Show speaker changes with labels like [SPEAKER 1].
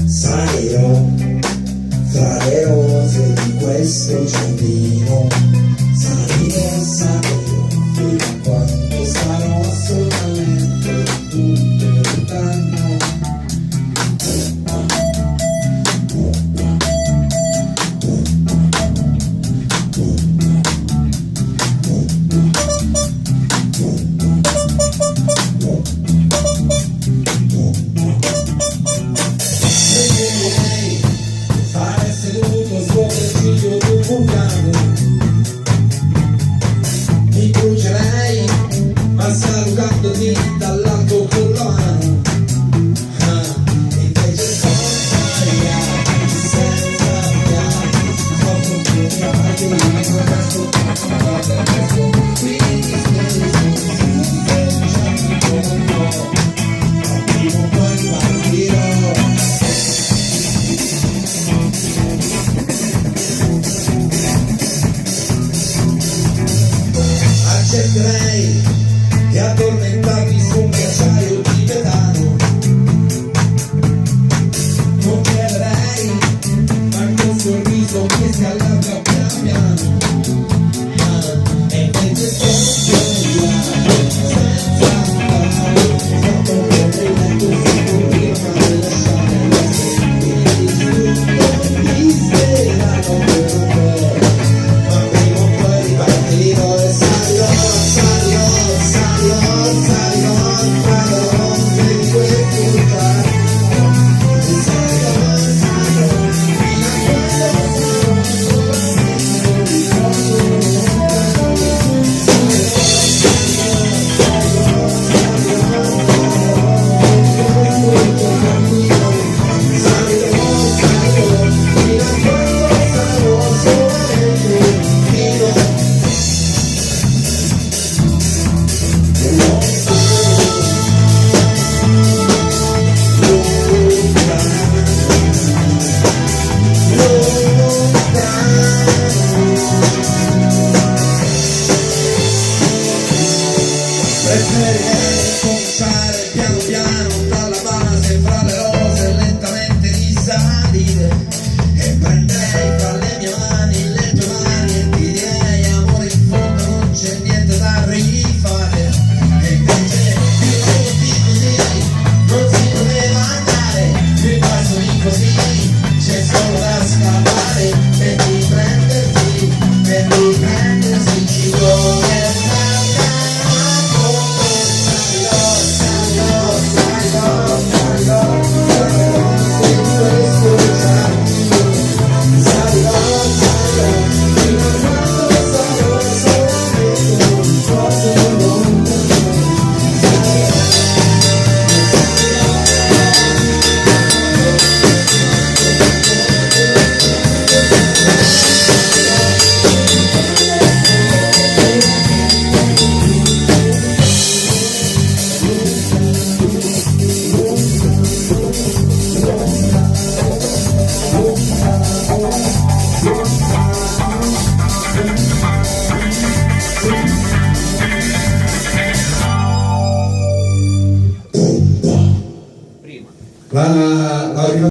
[SPEAKER 1] salirò fra le rose di questo giardino, salirò fino a quando sarò assolutamente tutto lontano. Fare seduto sotto il ciglio di un vulcano, mi brucerei ma salutandoti dall'alto con la mano. Invece senza fiati, sotto più tardi, non resto qui, prima o poi partirò. Accetterei di addormentarmi su un ghiacciaio tibetano, non chiederei ma col sorriso che si allarga piano piano. E invece sono senza andare sotto il letto sicuro di lasciare la sentire mi sperano per un po', ma prima o poi ripartirò e salirò per quel vulcano. Preferirei cominciare piano piano dalla base fra le rose lentamente risalire e prenderei fra le mie mani le tue mani e ti direi amore in fondo non c'è niente da rifare. E invece io ti così non si poteva andare, più passo in così c'è solo da scavare per riprendersi ci vuole.
[SPEAKER 2] La